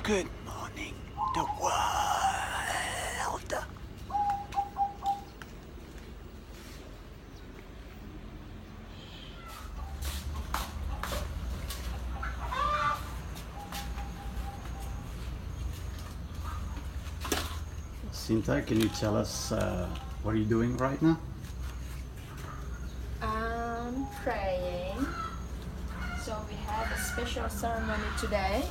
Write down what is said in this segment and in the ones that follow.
Good morning, the world. Cinta, can you tell us what are you doing right now? I'm praying. So we have a special ceremony today.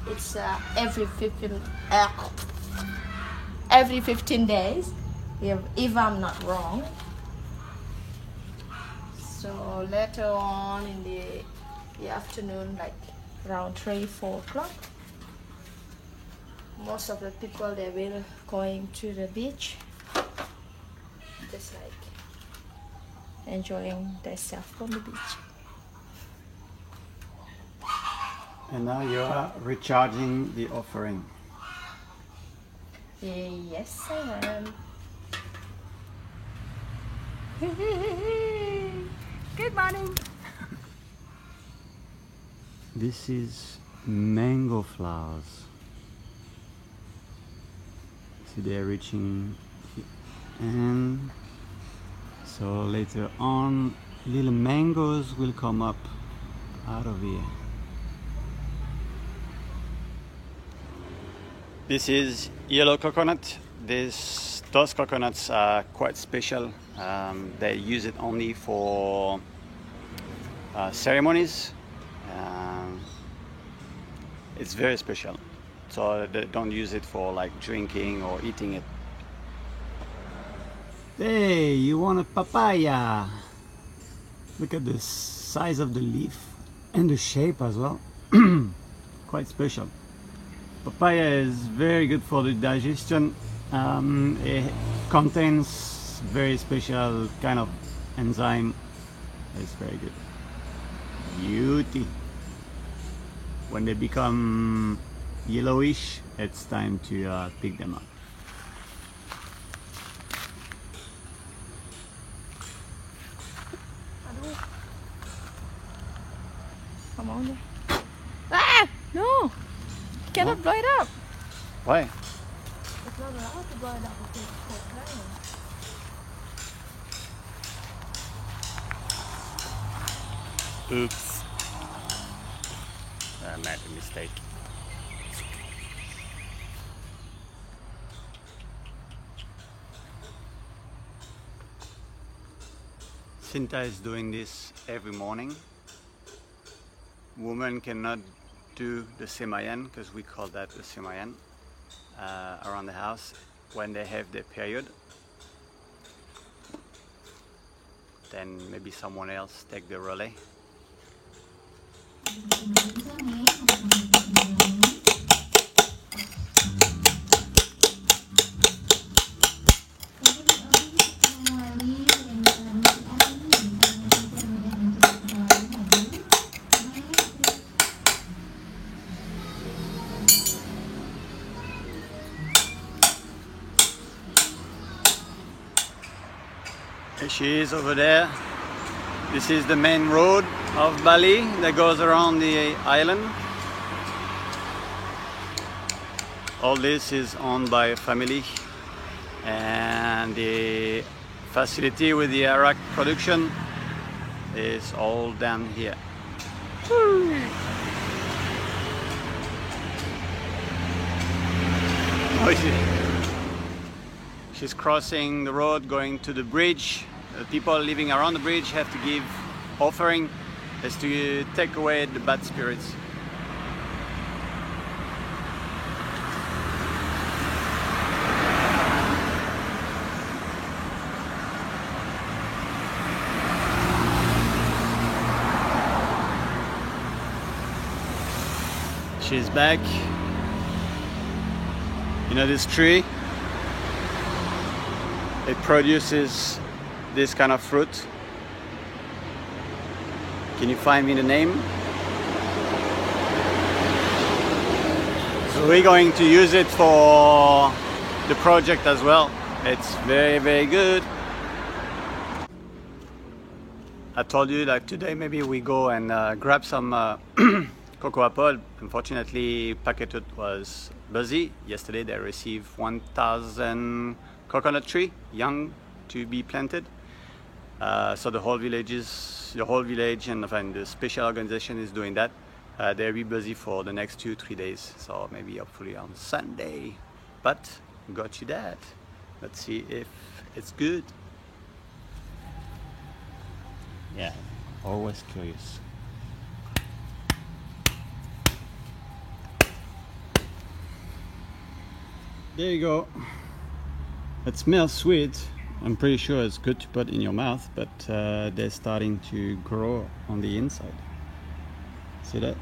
It's every 15 days, if I'm not wrong. So later on in the afternoon, like around 3-4 o'clock, most of the people, they will going to the beach, just like enjoying themselves on the beach. And now you are recharging the offering. Yes, I am. Good morning. This is mango flowers. See, they're reaching the end. So later on, little mangoes will come up out of here. This is yellow coconut. Those coconuts are quite special. They use it only for ceremonies. It's very special. So they don't use it for like drinking or eating it. Hey, you want a papaya? Look at the size of the leaf and the shape as well. Quite special. Papaya is very good for the digestion. It contains very special kind of enzyme. It's very good. Beauty. When they become yellowish, it's time to pick them up. Come on. Ah! No! You cannot blow it up. Why? It's not allowed to blow it up because it's flying. Oops. I made a mistake. Cinta is doing this every morning. Women cannot do the semayan, because we call that the semayan, around the house when they have their period. Then maybe someone else take the relay. There she is over there. This is the main road of Bali that goes around the island. All this is owned by a family, and the facility with the arak production is all down here. She's crossing the road going to the bridge. The people living around the bridge have to give offering as to take away the bad spirits. She's back. You know this tree? It produces this kind of fruit. Can you find me the name? So we're going to use it for the project as well. It's very, very good. I told you that today maybe we go and grab some Cocoa Pod, unfortunately, Paketut was busy. Yesterday they received 1,000 coconut tree, young, to be planted. So the whole village and the special organization is doing that. They'll be busy for the next 2-3 days. So maybe hopefully on Sunday. But got you that. Let's see if it's good. Yeah, always curious. There you go. It smells sweet. I'm pretty sure it's good to put in your mouth, but they're starting to grow on the inside. See that?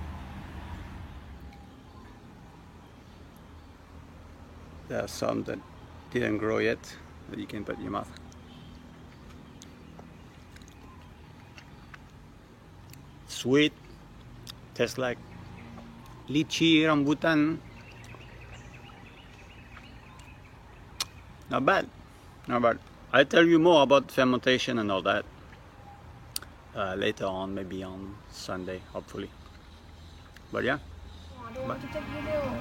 There are some that didn't grow yet that you can put in your mouth. Sweet. Tastes like lychee rambutan. Not bad, not bad. I'll tell you more about fermentation and all that later on, maybe on Sunday, hopefully. But yeah. I don't want to take video.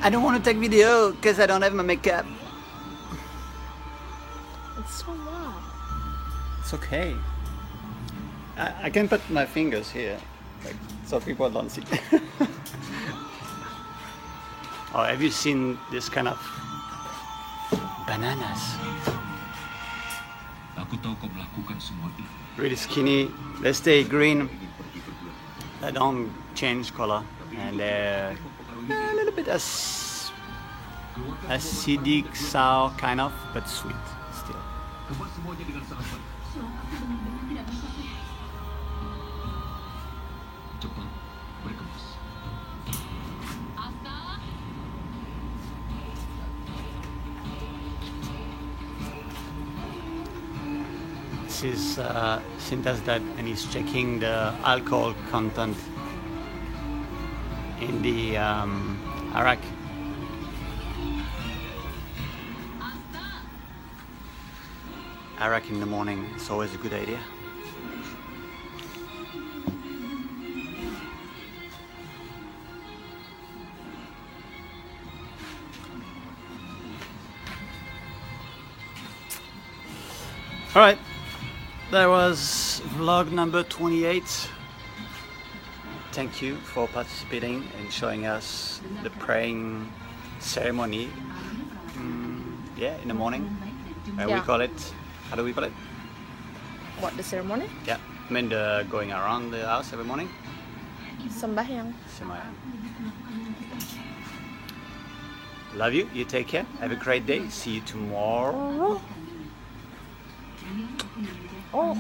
I don't want to take video because I don't have my makeup. It's so warm. It's okay. I can put my fingers here, like, so people don't see. Oh, have you seen this kind of bananas? Aku tahu kau melakukan semua ini. Really skinny. They stay green. They don't change color, and they're a little bit acidic, sour, kind of, but sweet still. Buat semuanya dengan sangat baik. Cepat berkemas. This is Sinta's dad, and he's checking the alcohol content in the arak. Arak in the morning is always a good idea. All right. That was vlog number 28. Thank you for participating and showing us the praying ceremony. Yeah, in the morning. We Yeah. call it, how do we call it? What, the ceremony? Yeah, I mean the going around the house every morning. Sembahyang. Sembahyang. Love you. You take care. Have a great day. See you tomorrow. Oh.